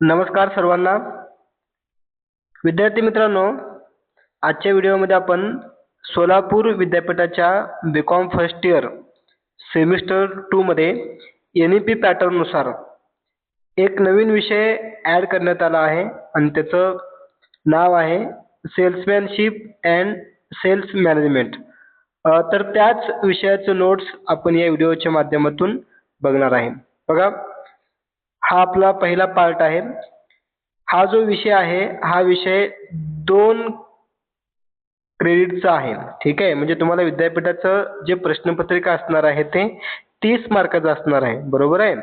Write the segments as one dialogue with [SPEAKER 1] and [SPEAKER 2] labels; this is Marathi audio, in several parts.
[SPEAKER 1] नमस्कार सर्वांना. विद्यार्थी मित्रांनो, आजच्या व्हिडिओमध्ये आपण सोलापूर विद्यापीठाच्या बीकॉम फर्स्ट इयर सेमिस्टर 2 मध्ये NEP पॅटर्ननुसार एक नवीन विषय ॲड करण्यात आला आहे आणि त्याचं नाव आहे सेल्समॅनशिप अँड सेल्स मॅनेजमेंट. तर त्याच विषयाचे नोट्स आपण या व्हिडिओच्या माध्यमातून बघणार आहे. बघा, हा आपला पहिला पार्ट आहे. हा जो विषय आहे हा विषय 2 क्रेडिटचा आहे. ठीक आहे, म्हणजे तुम्हाला विद्यापीठाचं जे प्रश्नपत्रिका असणार आहे ते 30 मार्काचं असणार आहे. बरोबर आहे.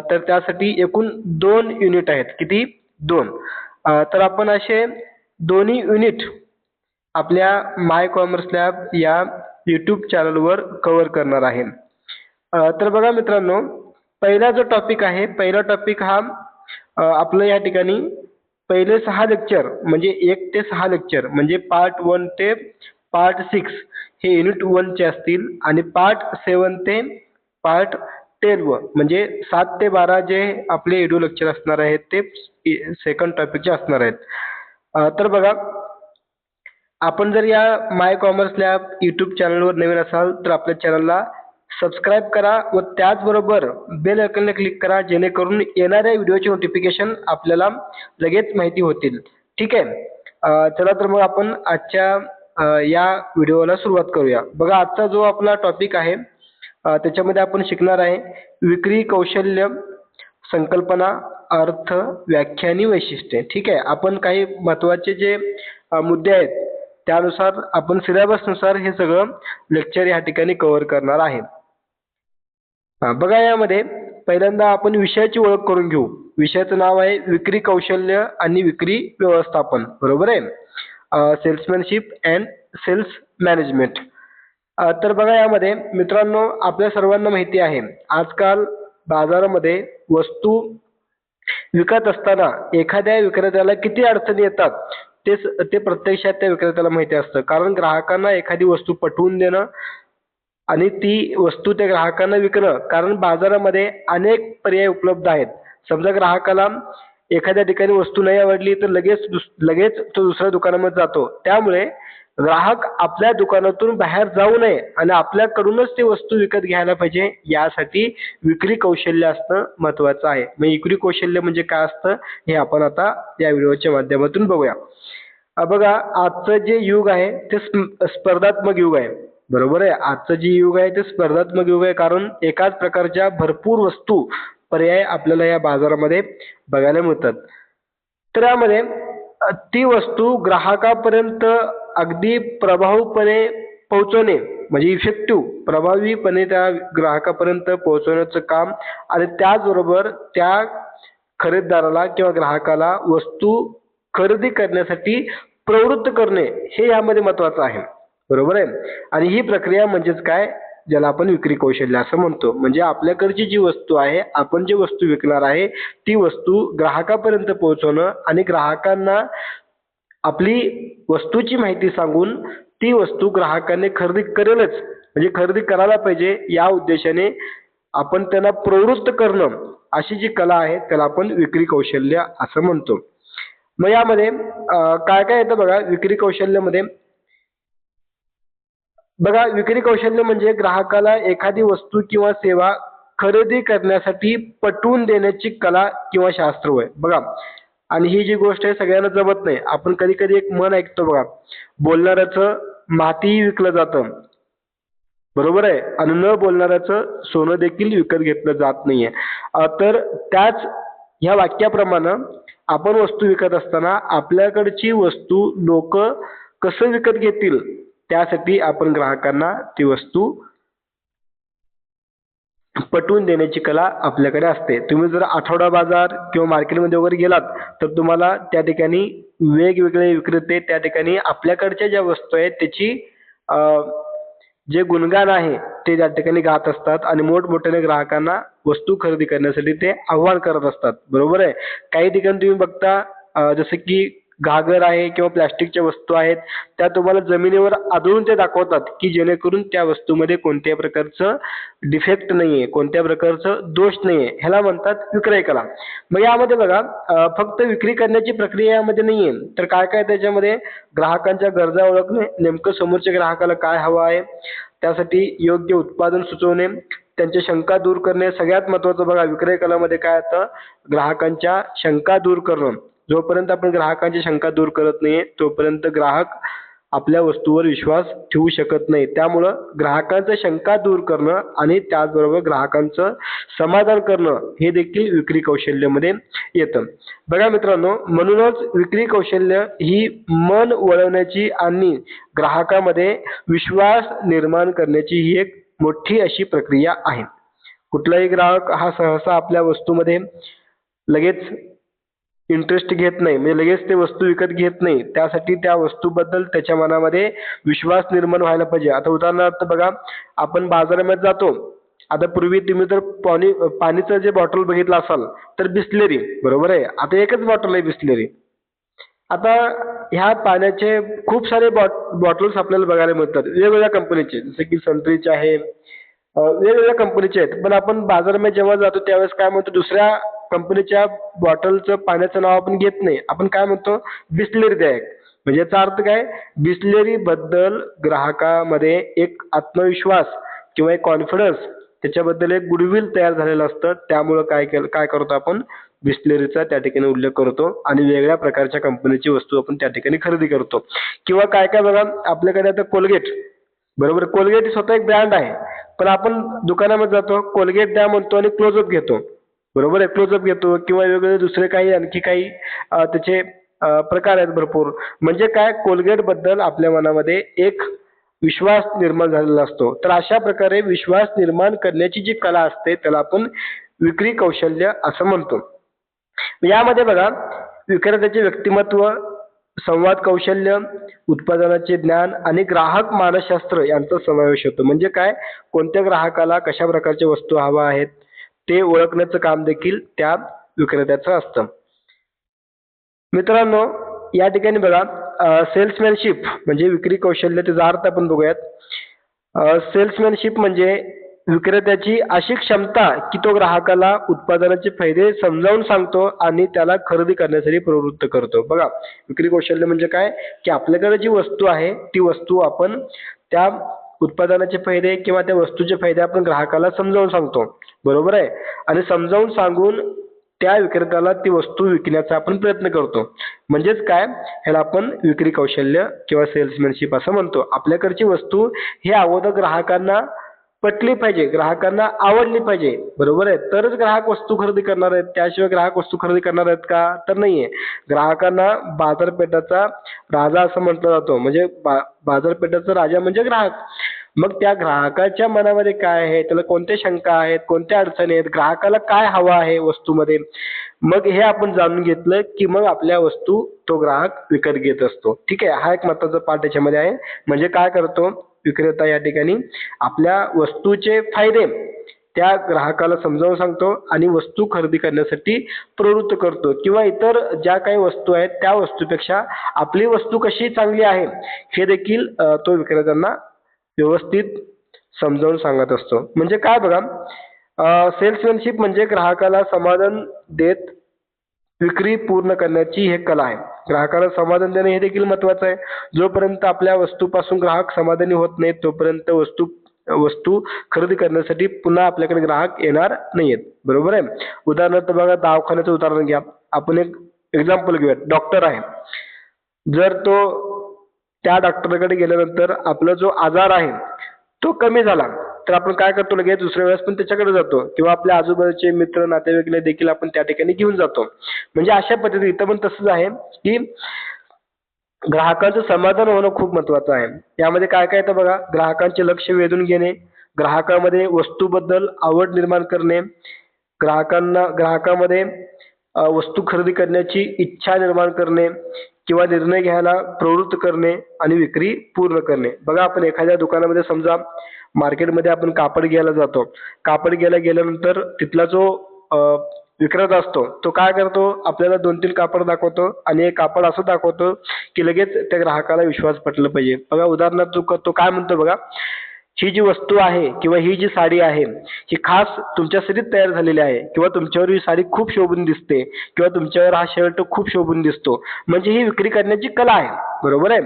[SPEAKER 1] तर त्यासाठी एकूण 2 युनिट आहेत. किती? 2. तर आपण असे दोन्ही युनिट आपल्या माय कॉमर्स लॅब या यूट्यूब चॅनलवर कव्हर करणार आहे. तर बघा मित्रांनो, पहिला जो टॉपिक आहे, पहिला टॉपिक हा आपलं या ठिकाणी पहिले 6 लेक्चर म्हणजे 1 ते 6 लेक्चर म्हणजे पार्ट 1 ते पार्ट 6 हे युनिट 1 चे असतील आणि पार्ट 7 ते पार्ट 12 म्हणजे 7 ते 12 जे आपले व्हिडिओ लेक्चर असणार आहेत ते सेकंड टॉपिकचे असणार आहेत. तर बघा, आपण जर या माय कॉमर्स लॅब यूट्यूब चॅनलवर नवीन असाल तर आपल्या चॅनलला सबस्क्राईब करा व त्याचबरोबर बेल आयकॉनला क्लिक करा, जेणेकरून येणाऱ्या व्हिडिओचे नोटिफिकेशन आपल्याला लगेच माहिती होतील. ठीक आहे. चला तर मग आपण आजच्या या व्हिडिओला सुरुवात करूया. बघा, आजचा जो आपला टॉपिक आहे त्याच्यामध्ये आपण शिकणार आहे विक्री कौशल्य, संकल्पना, अर्थ, व्याख्या आणि वैशिष्ट्ये. ठीक आहे. आपण काही महत्त्वाचे जे मुद्दे आहेत त्यानुसार आपण सिलेबसनुसार हे सगळं लेक्चर या ठिकाणी कव्हर करणार आहे. बघा, यामध्ये पहिल्यांदा आपण विषयाची ओळख करून घेऊ. विषयाचं नाव आहे विक्री कौशल्य आणि विक्री व्यवस्थापन. बरोबर आहे. सेल्समॅनशिप अँड सेल्स मॅनेजमेंट. तर बघा, यामध्ये मित्रांनो आपल्या सर्वांना माहिती आहे आजकाल बाजारामध्ये वस्तू विकत असताना एखाद्या विक्रेत्याला किती अडचणी येतात ते प्रत्यक्षात त्या विक्रेत्याला माहिती असतं. कारण ग्राहकांना एखादी वस्तू पटवून देणं आणि ती वस्तू त्या ग्राहकांना विकणं, कारण बाजारामध्ये अनेक पर्याय उपलब्ध आहेत. समजा ग्राहकाला एखाद्या ठिकाणी वस्तू नाही आवडली तर लगेच तो दुसऱ्या दुकानामध्ये जातो. त्यामुळे ग्राहक आपल्या दुकानातून बाहेर जाऊ नये आणि आपल्याकडूनच ती वस्तू विकत घ्यायला पाहिजे, यासाठी विक्री कौशल्य असणं महत्त्वाचं आहे. मग विक्री कौशल्य म्हणजे काय असतं हे आपण आता या व्हिडिओच्या माध्यमातून बघूया. बघा, आजचं जे युग आहे ते स्पर्धात्मक युग आहे. बरोबर आहे. आजचं जे युग आहे ते स्पर्धात्मक युग आहे, कारण एकाच प्रकारच्या भरपूर वस्तू पर्याय आपल्याला या बाजारामध्ये बघायला मिळतात. तर यामध्ये ती वस्तू ग्राहकापर्यंत अगदी प्रभावीपणे पोहोचवणे म्हणजे इफेक्टिव्ह प्रभावीपणे त्या ग्राहकापर्यंत पोहोचवण्याचं काम आणि त्याचबरोबर त्या खरेदीदाराला किंवा ग्राहकाला वस्तू खरेदी करण्यासाठी प्रवृत्त करणे हे यामध्ये महत्त्वाचं आहे. बरोबर आहे. आणि ही प्रक्रिया म्हणजेच काय, ज्याला आपण विक्री कौशल्य असं म्हणतो. म्हणजे आपल्याकडची जी वस्तू आहे, आपण जी वस्तू विकणार आहे ती वस्तू ग्राहकापर्यंत पोहोचवणं आणि ग्राहकांना आपली वस्तूची माहिती सांगून ती वस्तू ग्राहकांनी खरेदी करेलच म्हणजे खरेदी करायला पाहिजे या उद्देशाने आपण त्यांना प्रवृत्त करणं, अशी जी कला आहे त्याला आपण विक्री कौशल्य असं म्हणतो. मग यामध्ये काय काय येतं बघा विक्री कौशल्यामध्ये. बघा, विक्री कौशल्य म्हणजे ग्राहकाला एखादी वस्तू किंवा सेवा खरेदी करण्यासाठी पटवून देण्याची कला किंवा शास्त्र होय. बघा, आणि ही जी गोष्ट आहे सगळ्यांना जमत नाही. आपण कधी कधी एक म्हण ऐकतो बघा, बोलणाऱ्याचं मातीही विकलं जातं. बरोबर आहे. आणि न बोलणाऱ्याचं सोनं देखील विकत घेतलं जात नाहीये. तर त्याच ह्या वाक्याप्रमाणे आपण वस्तू विकत असताना आपल्याकडची वस्तू लोक कसं विकत घेतील त्यासाठी आपण ग्राहकांना ती वस्तू पटवून देण्याची कला आपल्याकडे असते. तुम्ही जर आठवडा बाजार किंवा मार्केटमध्ये वगैरे गेलात तर तुम्हाला त्या ठिकाणी वेगवेगळे विक्रेते त्या ठिकाणी आपल्याकडच्या ज्या वस्तू आहेत त्याची जे गुणगान आहे ते त्या ठिकाणी गात असतात आणि मोठमोठ्याने ग्राहकांना वस्तू खरेदी करण्यासाठी ते आव्हान करत असतात. बरोबर आहे. काही ठिकाणी तुम्ही बघता जसं की घागर आहे किंवा प्लास्टिकच्या वस्तू आहेत त्या तुम्हाला जमिनीवर आदळून ते दाखवतात की जेणेकरून त्या वस्तूमध्ये कोणत्याही प्रकारचं डिफेक्ट नाहीये, कोणत्या प्रकारचं दोष नाहीये, ह्याला म्हणतात विक्रय कला. मग यामध्ये बघा फक्त विक्री करण्याची प्रक्रिया यामध्ये नाहीये, तर काय काय त्याच्यामध्ये ग्राहकांच्या गरजा ओळखणे, नेमकं समोरच्या ग्राहकाला काय हवं आहे, त्यासाठी योग्य उत्पादन सुचवणे, त्यांच्या शंका दूर करणे. सगळ्यात महत्त्वाचं बघा विक्रय कलामध्ये काय येतं, ग्राहकांच्या शंका दूर करणं. जोपर्यंत आपण ग्राहकांची शंका दूर करत नाही तोपर्यंत ग्राहक आपल्या वस्तूवर विश्वास ठेवू शकत नाही. त्यामुळं ग्राहकांच्या शंका दूर करणं आणि त्याचबरोबर ग्राहकांचं समाधान करणं हे देखील विक्री कौशल्यामध्ये येतं. बघा मित्रांनो, म्हणूनच विक्री कौशल्य ही मन वळवण्याची आणि ग्राहकामध्ये विश्वास निर्माण करण्याची ही एक मोठी अशी प्रक्रिया आहे. कुठलाही ग्राहक हा सहसा आपल्या वस्तूमध्ये लगेच इंटरेस्ट घेत नाही, म्हणजे लगेच ते वस्तू विकत घेत नाही. त्यासाठी त्या वस्तूबद्दल त्याच्या मनामध्ये विश्वास निर्माण व्हायला पाहिजे. आता उदाहरणार्थ बघा, आपण बाजारामध्ये जातो. आता पूर्वी तुम्ही जर पाणीचं जे बॉटल बघितलं असाल तर बिसलेरी, बरोबर आहे. आता एकच बॉटल आहे बिसलेरी. आता ह्या पाण्याचे खूप सारे बॉटल्स आपल्याला बघायला मिळतात वेगवेगळ्या कंपनीचे, जसे की सनट्रीचे आहे, वेगवेगळ्या कंपनीचे आहेत. पण आपण बाजारामध्ये जेव्हा जातो त्यावेळेस काय म्हणतो, दुसऱ्या कंपनीच्या बॉटलचं पाण्याचं नाव आपण घेत नाही. आपण काय म्हणतो, बिसलेरी द्या एक. म्हणजे याचा अर्थ काय, बिसलेरी बद्दल ग्राहकामध्ये एक आत्मविश्वास किंवा एक कॉन्फिडन्स, त्याच्याबद्दल एक गुडविल तयार झालेलं असतं. त्यामुळं काय करतो आपण, बिसलेरीचा त्या ठिकाणी उल्लेख करतो आणि वेगळ्या प्रकारच्या कंपनीची वस्तू आपण त्या ठिकाणी खरेदी करतो. किंवा काय काय बघा, आपल्याकडे आता कोलगेट, बरोबर, कोलगेट ही स्वतः एक ब्रँड आहे. पण आपण दुकानामध्ये जातो, कोलगेट द्या म्हणतो आणि क्लोजअप घेतो, बरोबर आहे. क्लोजअप घेतो किंवा वेगवेगळे दुसरे काही आणखी काही त्याचे प्रकार आहेत भरपूर. म्हणजे काय, कोलगेट बद्दल आपल्या मनामध्ये एक विश्वास निर्माण झालेला असतो. तर अशा प्रकारे विश्वास निर्माण करण्याची जी कला असते त्याला आपण विक्री कौशल्य असं म्हणतो. यामध्ये बघा विक्रेत्याचे व्यक्तिमत्व, संवाद कौशल्य, उत्पादनाचे ज्ञान आणि ग्राहक मानसशास्त्र यांचा समावेश होतो. म्हणजे काय, कोणत्या ग्राहकाला कशा प्रकारच्या वस्तू हव्या आहेत ते ओळखण्याचं काम देखील त्या विक्रेत्याचं असतं. मित्रांनो, या ठिकाणी बघा सेल्समॅनशिप म्हणजे विक्री कौशल्य, त्याचा अर्थ आपण बघूयात. सेल्समॅनशिप म्हणजे विक्रेत्याची अशी क्षमता की तो ग्राहकाला उत्पादनाचे फायदे समजावून सांगतो आणि त्याला खरेदी करण्यासाठी प्रवृत्त करतो. बघा, विक्री कौशल्य म्हणजे काय, की आपल्याकडे जी वस्तू आहे ती वस्तू आपण त्या उत्पादनाचे फायदे किंवा त्या वस्तूचे फायदे आपण ग्राहकाला समजावून सांगतो, बरोबर आहे. आणि समजावून सांगून त्या विक्रेत्याला ती वस्तू विकण्याचा आपण प्रयत्न करतो. म्हणजेच काय, ह्याला आपण विक्री कौशल्य किंवा सेल्समॅनशिप असं म्हणतो. आपल्याकडची वस्तू ही अगोदर ग्राहकांना पटली पाहिजे, ग्राहकांना आवडली पाहिजे, बरोबर आहे. तरच ग्राहक वस्तू खरेदी करणार आहेत. त्याशिवाय ग्राहक वस्तू खरेदी करणार आहेत का, तर नाहीये. ग्राहकांना बाजारपेठाचा राजा असं म्हटलं जातं. म्हणजे बाजारपेठाचा राजा म्हणजे ग्राहक. मग त्या ग्राहकाच्या मनामध्ये काय आहे, त्याला कोणत्या शंका आहेत, कोणत्या अडचणी आहेत, ग्राहकाला काय हवं आहे वस्तूमध्ये, मग हे आपण जाणून घेतलं की मग आपल्या वस्तू तो ग्राहक विकत घेत असतो. ठीक आहे, हा एक महत्त्वाचा पार्ट याच्यामध्ये आहे. म्हणजे काय करतो विक्रेता या ठिकाणी, आपल्या वस्तूचे फायदे त्या ग्राहकाला समजावून सांगतो आणि वस्तू खरेदी करण्यासाठी प्रवृत्त करतो. किंवा इतर ज्या काही वस्तू आहेत त्या वस्तूपेक्षा आपली वस्तू कशी चांगली आहे हे देखील तो विक्रेत्यांना व्यवस्थित समजावून सांगत असतो. म्हणजे काय बघा, सेल्समॅनशिप म्हणजे ग्राहकाला समाधान देत विक्री पूर्ण करण्याची हे कला आहे. ग्राहकाला समाधान देणे हे देखील महत्वाचं आहे. जोपर्यंत आपल्या वस्तूपासून ग्राहक समाधानी होत नाहीत तोपर्यंत वस्तू खरेदी करण्यासाठी पुन्हा आपल्याकडे ग्राहक येणार नाहीयेत, बरोबर आहे. उदाहरणार्थ बघा, दवाखान्याचं उदाहरण घ्या. आपण एक एक्झाम्पल घेऊया. डॉक्टर आहे, जर तो त्या डॉक्टरकडे गेल्यानंतर आपला जो आजार आहे तो कमी झाला तर आपण काय करतो, लगेच दुसऱ्या वेळेस पण त्याच्याकडे जातो किंवा आपल्या आजूबाजूचे मित्र नातेवाईक देखील आपण त्या ठिकाणी घेऊन जातो. म्हणजे अशा पद्धतीने इथं पण तसंच आहे की ग्राहकांचं समाधान होणं खूप महत्वाचं आहे. यामध्ये काय काय येतं बघा, ग्राहकांचे लक्ष वेधून घेणे, ग्राहकामध्ये वस्तूबद्दल आवड निर्माण करणे, ग्राहकामध्ये वस्तू खरेदी करण्याची इच्छा निर्माण करणे किंवा निर्णय घ्यायला प्रवृत्त करणे आणि विक्री पूर्ण करणे. बघा, आपण एखाद्या दुकानामध्ये समजा मार्केटमध्ये आपण कापड घ्यायला जातो. कापड घ्यायला गेल्यानंतर तिथला जो विक्रेता असतो तो काय करतो, आपल्याला 2-3 कापड दाखवतो आणि एक कापड असं दाखवतो की लगेच त्या ग्राहकाला विश्वास पटला पाहिजे. बघा उदाहरणार्थ तो काय म्हणतो बघा, ही जी वस्तू आहे किंवा ही जी साडी आहे ही खास तुमच्यासाठी तयार झालेली आहे किंवा तुमच्यावर ही साडी खूप शोभून दिसते किंवा तुमच्यावर हा शर्ट खूप शोभून दिसतो, म्हणजे ही विक्री करण्याची कला आहे. बरोबर आहे.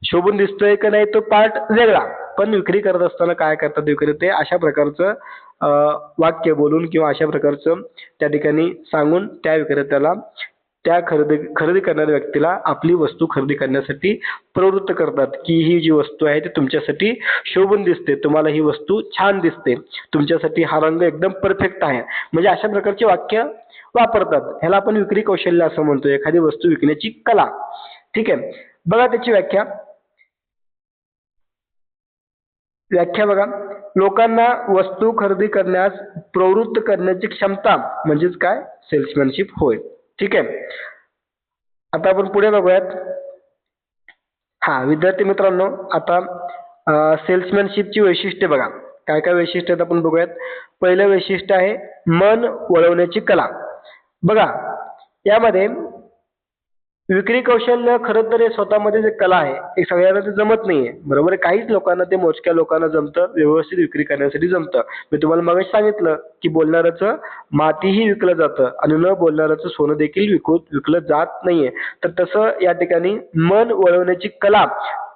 [SPEAKER 1] शोभून दिसतोय का नाही तो पार्ट वेगळा, पण विक्री करत असताना काय करतात विक्रेते, अशा प्रकारचं वाक्य बोलून किंवा अशा प्रकारचं त्या ठिकाणी सांगून त्या विक्रेत्याला, त्या खरेदी करणाऱ्या व्यक्तीला आपली वस्तू खरेदी करण्यासाठी प्रवृत्त करतात की ही जी वस्तू आहे ती तुमच्यासाठी शोभून दिसते, तुम्हाला ही वस्तू छान दिसते, तुमच्यासाठी हा रंग एकदम परफेक्ट आहे, म्हणजे अशा प्रकारचे वाक्य वापरतात. ह्याला आपण विक्री कौशल्य असं म्हणतो, एखादी वस्तू विकण्याची कला. ठीक आहे. बघा त्याची व्याख्या. व्याख्या बघा, लोकांना वस्तू खरेदी करण्यास प्रवृत्त करण्याची क्षमता म्हणजेच काय, सेल्समॅनशिप होय. ठीक आहे. आता आपण पुढे बघूयात. हा विद्यार्थी मित्रांनो, आता सेल्समॅनशिपची वैशिष्ट्ये बघा, काय काय वैशिष्ट्य आहेत आपण बघूयात. पहिलं वैशिष्ट्य आहे मन वळवण्याची कला. बघा यामध्ये विक्री कौशल्य खरं तर हे स्वतःमध्ये जे कला आहे, एक सगळ्यांना ते जमत नाहीये. बरोबर आहे. काहीच लोकांना, ते मोजक्या लोकांना जमतं, व्यवस्थित विक्री करण्यासाठी जमतं. मी तुम्हाला मगाशी सांगितलं की बोलणाऱ्याचं मातीही विकलं जातं आणि न बोलणाऱ्याचं सोनं देखील विकलं जात नाहीये. तर तसं या ठिकाणी मन वळवण्याची कला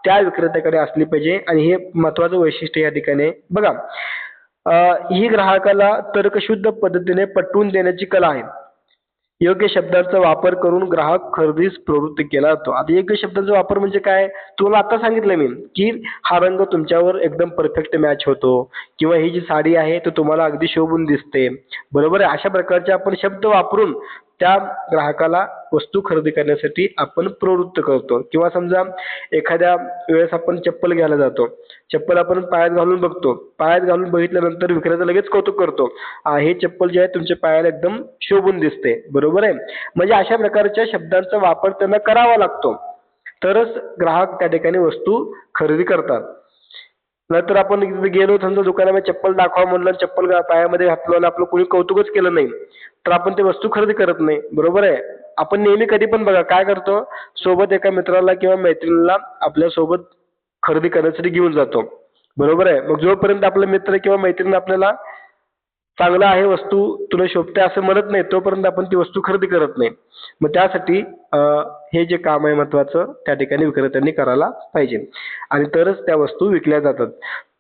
[SPEAKER 1] त्या विक्रेत्याकडे असली पाहिजे आणि हे महत्वाचं वैशिष्ट्य या ठिकाणी आहे. बघा ही ग्राहकाला तर्कशुद्ध पद्धतीने पटवून देण्याची कला आहे. योग्य शब्दांचा वापर करून ग्राहक खरेदीस प्रवृत्त केला जातो. आता योग्य शब्दांचा वापर म्हणजे काय, तुला आता सांगितलं मी की हा रंग तुमच्यावर एकदम परफेक्ट मॅच होतो किंवा ही जी साडी आहे ती तुम्हाला अगदी शोभून दिसते. बरोबर आहे. अशा प्रकारचे आपण शब्द वापरून त्या ग्राहकाला वस्तू खरेदी करण्यासाठी आपण प्रवृत्त करतो. किंवा समजा एखाद्या वेळेस आपण चप्पल घ्यायला जातो, चप्पल आपण पायात घालून बघतो, पायात घालून बघितल्यानंतर विक्रेता लगेच कौतुक करतो, हे चप्पल जे आहे तुमच्या पायाला एकदम शोभून दिसते. बरोबर आहे. म्हणजे अशा प्रकारच्या शब्दांचा वापर त्यांना करावा लागतो, तरच ग्राहक त्या ठिकाणी वस्तू खरेदी करतात. नाहीतर आपण इथे गेलो, समजा दुकानामध्ये चप्पल दाखवा म्हणलं, चप्पल पायामध्ये घातलं आणि आपलं कोणी कौतुकच केलं नाही, तर आपण ती वस्तू खरेदी करत नाही. बरोबर आहे. आपण नेहमी कधी पण बघा काय करतो, सोबत एका मित्राला किंवा मैत्रिणीला आपल्या सोबत खरेदी करण्यासाठी घेऊन जातो. बरोबर आहे. मग जोपर्यंत आपला मित्र किंवा मैत्रीण आपल्याला चांगला आहे, वस्तू तुला शोभते असं म्हणत नाही, तोपर्यंत आपण ती वस्तू खरेदी करत नाही. मग त्यासाठी हे जे काम आहे महत्वाचं त्या ठिकाणी विक्रेत्यांनी करायला पाहिजे आणि तरच त्या वस्तू विकल्या जातात.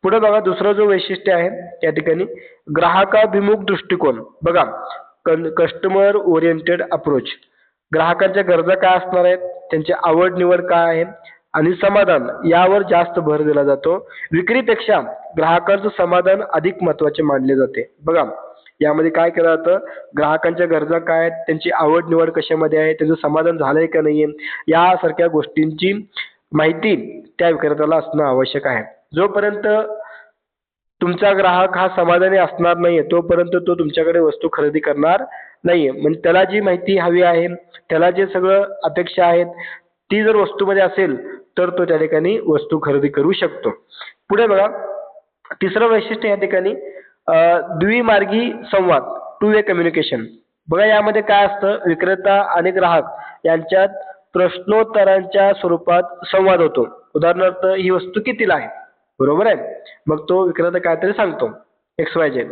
[SPEAKER 1] पुढे बघा दुसरं जो वैशिष्ट्य आहे त्या ठिकाणी ग्राहकाभिमुख दृष्टिकोन. बघा कस्टमर ओरिएंटेड अप्रोच. ग्राहकांच्या गरजा काय असणार आहेत, त्यांची आवड निवड काय आहे आणि समाधान यावर जास्त भर दिला जातो. विक्रीपेक्षा ग्राहकांचं समाधान अधिक महत्वाचे मानले जाते. बघा यामध्ये काय केलं जातं, ग्राहकांच्या गरजा काय आहेत, त्यांची आवड निवड कशामध्ये आहे, त्यांचं समाधान झालंय का नाहीये, यासारख्या गोष्टींची माहिती त्या विक्रेत्याला असणं आवश्यक आहे. जोपर्यंत तुमचा ग्राहक हा समाधानी असणार नाहीये तोपर्यंत तो तुमच्याकडे वस्तू खरेदी करणार नाहीये. म्हणजे त्याला जी माहिती हवी आहे, त्याला जे सगळं अपेक्षा आहेत, ती जर वस्तूमध्ये असेल तर तो त्या ठिकाणी वस्तू खरेदी करू शकतो. पुढे बघा तिसरं वैशिष्ट्य या ठिकाणी द्विमार्गी संवाद, टू वे कम्युनिकेशन. बघा यामध्ये काय असतं, विक्रेता आणि ग्राहक यांच्यात प्रश्नोत्तरांच्या स्वरूपात संवाद होतो. उदाहरणार्थ ही वस्तू कितीला आहे. बरोबर आहे. मग तो विक्रेता काहीतरी सांगतो XYZ,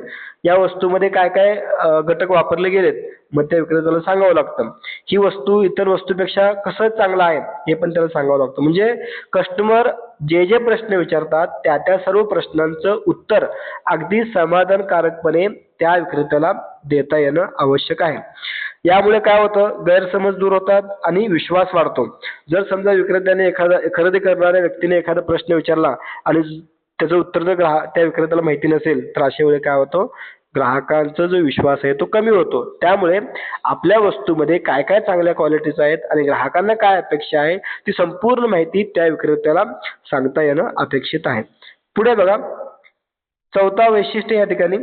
[SPEAKER 1] या वस्तूमध्ये काय काय घटक वापरले गेलेत, मग त्या विक्रेत्याला सांगावं लागतं. ही वस्तू इतर वस्तूपेक्षा कसं चांगलं आहे हे पण त्याला सांगावं लागतं. म्हणजे कस्टमर जे जे प्रश्न विचारतात त्या त्या सर्व प्रश्नांचं उत्तर अगदी समाधानकारकपणे त्या विक्रेत्याला देता येणं आवश्यक आहे. यामुळे काय होतं, गैरसमज दूर होतात आणि विश्वास वाढतो. जर समजा विक्रेत्याने खरेदी करणाऱ्या व्यक्तीने एखादा प्रश्न विचारला आणि त्याचं उत्तर जर त्या विक्रेत्याला माहिती नसेल तर अशा वेळी काय होतं, ग्राहकांचा जो विश्वास आहे तो कमी होतो. त्यामुळे आपल्या वस्तूमध्ये काय काय चांगल्या क्वालिटीज आहेत आणि ग्राहकांना काय अपेक्षा आहे ती संपूर्ण माहिती त्या विक्रेत्याला सांगता येणं अपेक्षित आहे. पुढे बघा चौथा वैशिष्ट्य या ठिकाणी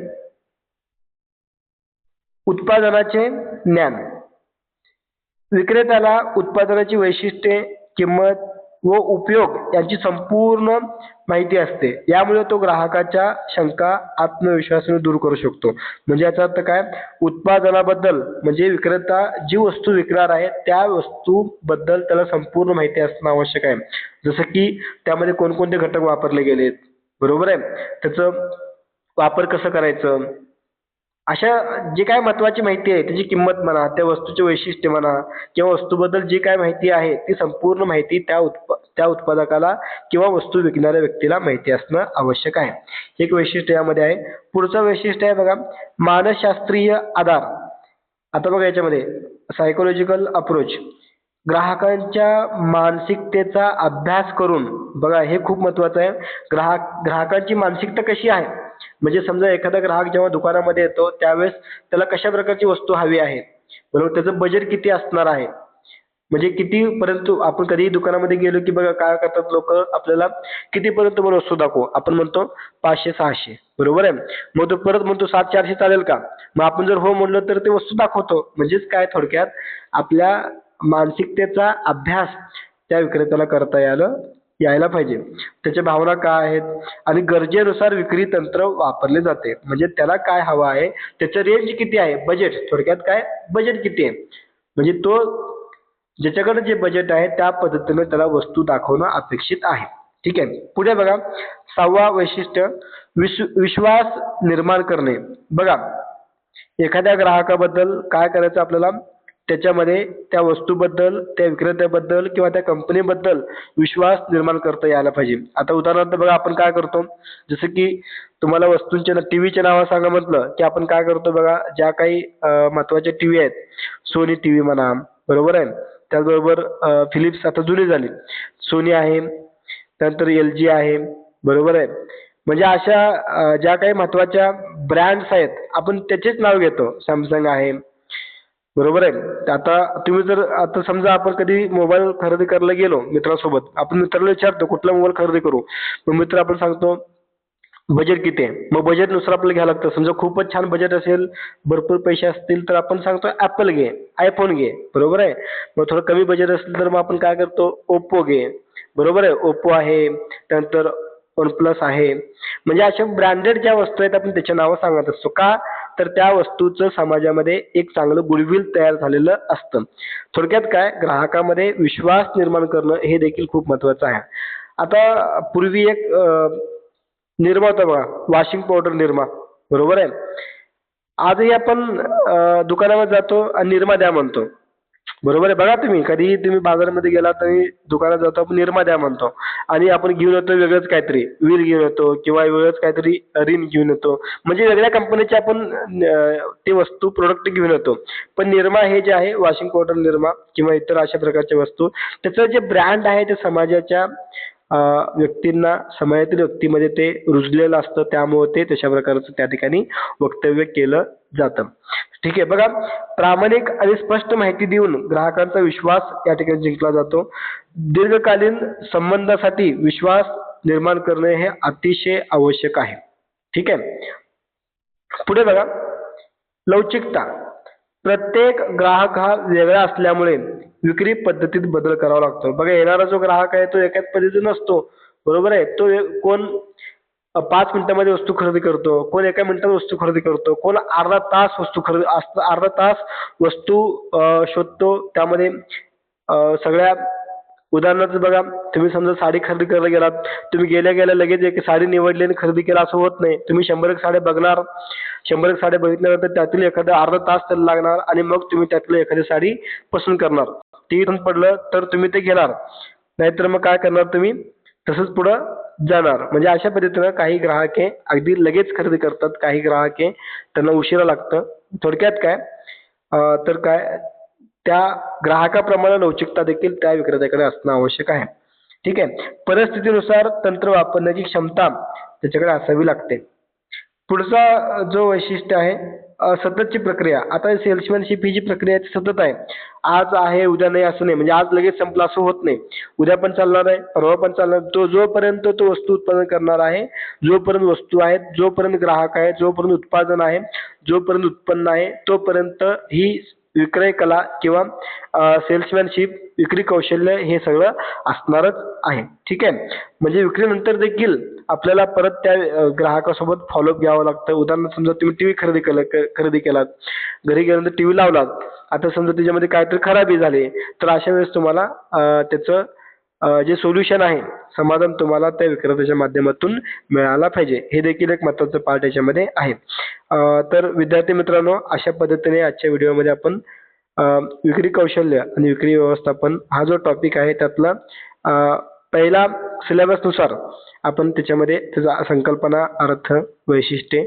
[SPEAKER 1] उत्पादनाचे ज्ञान. विक्रेत्याला उत्पादनाची वैशिष्ट्ये, किंमत, व उपयोग यांची संपूर्ण माहिती असते. यामुळे तो ग्राहकाच्या शंका आत्मविश्वासाने दूर करू शकतो. म्हणजे याचा अर्थ काय, उत्पादनाबद्दल म्हणजे विक्रेता जी वस्तू विकणार आहे त्या वस्तूबद्दल त्याला संपूर्ण माहिती असणं आवश्यक आहे. जसं की त्यामध्ये कोणकोणते घटक वापरले गेलेत, बरोबर आहे, त्याचं वापर कसं करायचं, अशा जे काय महत्वाची माहिती आहे, त्याची किंमत म्हणा, त्या वस्तूचे वैशिष्ट्य म्हणा किंवा वस्तूबद्दल जी काय माहिती आहे ती संपूर्ण माहिती त्या उत्पादकाला किंवा वस्तू विकणाऱ्या व्यक्तीला माहिती असणं आवश्यक आहे. एक वैशिष्ट्य यामध्ये आहे. पुढचं वैशिष्ट्य आहे बघा, मानसशास्त्रीय आधार. आता बघा याच्यामध्ये सायकोलॉजिकल अप्रोच, ग्राहकांच्या मानसिकतेचा अभ्यास करून, बघा हे खूप महत्वाचं आहे. ग्राहकांची मानसिकता कशी आहे, म्हणजे समजा एखादा ग्राहक जेव्हा दुकानामध्ये येतो त्यावेळेस त्याला कशा प्रकारची वस्तू हवी आहे, बरोबर, त्याचं बजेट किती असणार आहे, म्हणजे किती पर्यंत. आपण कधीही दुकानामध्ये गेलो की बघा काय करतात लोक, आपल्याला कितीपर्यंत मला वस्तू दाखव, आपण म्हणतो 500-600, बरोबर आहे. मग तो परत म्हणतो 700-400 चालेल का, मग आपण जर हो म्हणलं तर ते वस्तू दाखवतो. म्हणजेच काय, थोडक्यात आपल्या मानसिकतेचा अभ्यास त्या विक्रेत्याला करता यायला पाहिजे. त्याच्या भावना काय आहेत आणि गरजेनुसार विक्री तंत्र वापरले जाते. म्हणजे त्याला काय हवं आहे, त्याचं रेंज किती आहे, बजेट, थोडक्यात काय बजेट किती आहे, म्हणजे तो ज्याच्याकडे जे बजेट आहे त्या पद्धतीने त्याला वस्तू दाखवणं अपेक्षित आहे. ठीक आहे. पुढे बघा 6वा वैशिष्ट्य, विश्वास निर्माण करणे. बघा एखाद्या ग्राहकाबद्दल काय करायचं आपल्याला, त्याच्यामध्ये त्या वस्तूबद्दल, त्या विक्रेत्याबद्दल किंवा त्या कंपनीबद्दल विश्वास निर्माण करता यायला पाहिजे. आता उदाहरणार्थ बघा आपण काय करतो, जसं की तुम्हाला वस्तूंच्या टीव्हीचे नावं सांगा म्हटलं की आपण काय करतो बघा, ज्या काही महत्वाच्या टीव्ही आहेत, सोनी टीव्ही म्हणा, बरोबर आहे, त्याचबरोबर फिलिप्स आता जुनी झाली, सोनी आहे, त्यानंतर LG आहे, बरोबर आहे. म्हणजे अशा ज्या काही महत्वाच्या ब्रँड्स आहेत आपण त्याचेच नाव घेतो. सॅमसंग आहे, बरोबर आहे. आता तुम्ही जर आता समजा आपण कधी मोबाईल खरेदी करायला गेलो मित्रासोबत, आपण मित्राला विचारतो कुठला मोबाईल खरेदी करू, मग मित्र आपण सांगतो बजेट किती आहे, मग बजेटनुसार आपल्याला घ्यावं लागतं. समजा खूपच छान बजेट असेल, भरपूर पैसे असतील तर आपण सांगतो ॲपल घे, आयफोन घे, बरोबर आहे. मग थोडं कमी बजेट असेल तर मग आपण काय करतो, ओप्पो घे, बरोबर आहे. ओप्पो आहे, त्यानंतर OnePlus आहे. म्हणजे अशा ब्रँडेड ज्या वस्तू आहेत आपण त्याच्या नावं सांगत असतो. का, तर त्या वस्तूचं समाजामध्ये एक चांगलं गुडविल तयार झालेलं असतं. थोडक्यात काय, ग्राहकामध्ये विश्वास निर्माण करणं हे देखील खूप महत्वाचं आहे. आता पूर्वी एक निरमा होता बघा, वॉशिंग पावडर निरमा, बरोबर आहे. आजही आपण दुकानामध्ये जातो आणि निरमा द्या म्हणतो, बरोबर आहे. बघा तुम्ही कधीही तुम्ही बाजारामध्ये गेला तरी दुकानात जातो आपण निरमा द्या म्हणतो, आणि आपण घेऊन येतो वेगळंच काहीतरी, वीर घेऊन येतो किंवा वेगळंच काहीतरी रिन घेऊन येतो, म्हणजे वेगळ्या कंपनीचे आपण ते वस्तू प्रोडक्ट घेऊन येतो. पण निरमा हे जे आहे, वॉशिंग पावडर निरमा किंवा इतर अशा प्रकारच्या वस्तू, त्याचं जे ब्रँड आहे ते समाजाच्या व्यक्तींना, समाजातील व्यक्तीमध्ये ते रुजलेलं असतं, त्यामुळे ते तशा प्रकारचं त्या ठिकाणी वक्तव्य केलं जातं. ठीक आहे. बघा प्रामाणिक आणि स्पष्ट माहिती देऊन ग्राहकांचा विश्वास या ठिकाणी जिंकला जातो. दीर्घकालीन संबंधासाठी विश्वास निर्माण करणे हे अतिशय आवश्यक आहे. ठीक आहे. पुढे बघा लवचिकता. प्रत्येक ग्राहक हा वेगळा असल्यामुळे विक्री पद्धतीत बदल करावा लागतो. बघा येणारा जो ग्राहक आहे तो एकाच पद्धतीचा नसतो, बरोबर आहे. तो कोण 5 मिनिटामध्ये वस्तू खरेदी करतो, कोण एका मिनिटात वस्तू खरेदी करतो, कोण अर्धा तास वस्तू खरेदी अर्धा तास वस्तू शोधतो. त्यामध्ये सगळ्या उदाहरणार्थ बघा, तुम्ही समजा साडी खरेदी करायला गेलात, तुम्ही गेल्या गेल्या लगेच एक साडी निवडली आणि खरेदी केला असं होत नाही. तुम्ही 100 साड्या बघणार, 100 साड्या बघितल्यानंतर त्यातील एखादा अर्धा तास त्याला लागणार आणि मग तुम्ही त्यातली एखादी साडी पसंत करणार. ती पसंत पडलं तर तुम्ही ते घेणार, नाहीतर मग काय करणार तुम्ही, तसंच पुढं जाणार. म्हणजे अशा पद्धतीनं काही ग्राहक हे अगदी लगेच खरेदी करतात, काही ग्राहक हे त्यांना उशिरा लागतं. थोडक्यात काय तर काय, त्या ग्राहकाप्रमाणे लवचिकता देखील त्या विक्रेत्याकडे असणं आवश्यक आहे. ठीक आहे. परिस्थितीनुसार तंत्र वापरण्याची क्षमता त्याच्याकडे असावी लागते. पुढचा जो वैशिष्ट्य आहे सततची प्रक्रिया. आता सेल्समॅनशिप ही जी प्रक्रिया आहे ती सतत आहे. आज आहे उद्या नाही असं नाही, म्हणजे आज लगेच संपलं असं होत नाही. उद्या पण चालणार आहे, परवा पण चालणार. तो जोपर्यंत तो वस्तू उत्पादन करणार आहे, जोपर्यंत वस्तू आहेत, जोपर्यंत ग्राहक आहे, जोपर्यंत उत्पादन आहे, जोपर्यंत उत्पन्न आहे, तोपर्यंत ही विक्रय कला किंवा सेल्समॅनशिप, विक्री कौशल्य हे सगळं असणारच आहे. ठीक आहे. म्हणजे विक्रीनंतर देखील आपल्याला परत त्या ग्राहकासोबत फॉलोअप घ्यावं लागतं. उदाहरणार्थ समजा तुम्ही टीव्ही खरेदी केलात, घरी गेल्यानंतर टीव्ही लावलात, आता समजा त्याच्यामध्ये काहीतरी खराबी झाली, तर अशा वेळेस तुम्हाला त्याचं जे सोल्युशन आहे, समाधान तुम्हाला त्या विक्रेत्याच्या माध्यमातून मिळाला पाहिजे. हे देखील एक महत्त्वाचं पार्ट याच्यामध्ये आहे. तर विद्यार्थी मित्रांनो, अशा पद्धतीने आजच्या व्हिडिओमध्ये आपण विक्री कौशल्य आणि विक्री व्यवस्थापन हा जो टॉपिक आहे त्यातला पहिला सिलेबसनुसार आपण त्याच्यामध्ये त्याचा संकल्पना, अर्थ, वैशिष्ट्ये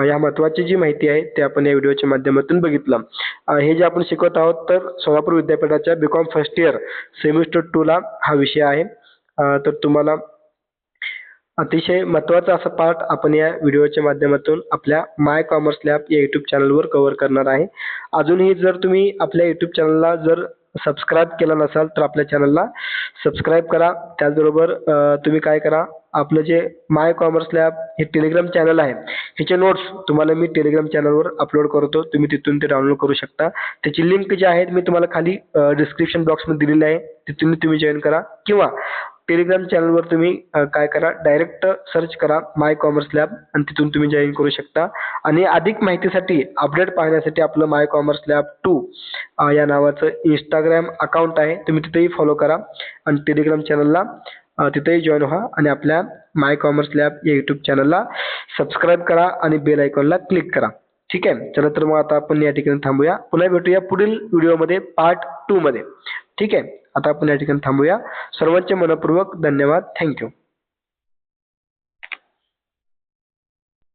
[SPEAKER 1] या महत्त्वाची जी माहिती आहे ते आपण या व्हिडिओच्या माध्यमातून बघितलं. हे जे आपण शिकवत आहोत तर सोलापूर विद्यापीठाच्या बीकॉम फर्स्ट इयर सेमिस्टर 2 ला हा विषय आहे. तर तुम्हाला अतिशय महत्त्वाचा असा पार्ट आपण या व्हिडिओच्या माध्यमातून आपल्या माय कॉमर्स लॅब या यूट्यूब चॅनलवर कव्हर करणार आहे. अजूनही जर तुम्ही आपल्या यूट्यूब चॅनलला जर सबस्क्राईब केलं नसाल तर आपल्या चॅनलला सबस्क्राईब करा. त्याचबरोबर तुम्ही काय करा, आपलं जे माय कॉमर्स लॅब हे टेलिग्राम चॅनल आहे, ह्याचे नोट्स तुम्हाला मी टेलिग्राम चॅनलवर अपलोड करतो. तुम्ही तिथून ते डाउनलोड करू शकता. त्याची लिंक जी आहे मी तुम्हाला खाली डिस्क्रिप्शन बॉक्समध्ये दिलेली आहे, तिथून तुम्ही जॉईन करा. किंवा टेलिग्राम चॅनलवर तुम्ही काय करा, डायरेक्ट सर्च करा माय कॉमर्स लॅब आणि तिथून तुम्ही जॉईन करू शकता. आणि अधिक माहितीसाठी, अपडेट पाहण्यासाठी आपलं माय कॉमर्स लॅब 2 या नावाचं इंस्टाग्राम अकाउंट आहे, तुम्ही तिथेही फॉलो करा. आणि टेलिग्राम चॅनलला तिथेही जॉईन व्हा आणि आपल्या माय कॉमर्स लॅब या यूट्यूब चॅनलला सबस्क्राईब करा आणि बेल आयकॉनला क्लिक करा. ठीक आहे. चला तर मग आता आपण या ठिकाणी थांबूया. पुन्हा भेटूया पुढील व्हिडिओमध्ये पार्ट 2 मध्ये. ठीक आहे. आता आपण या ठिकाणी थांबूया. सर्वांचे मनःपूर्वक धन्यवाद. थँक्यू.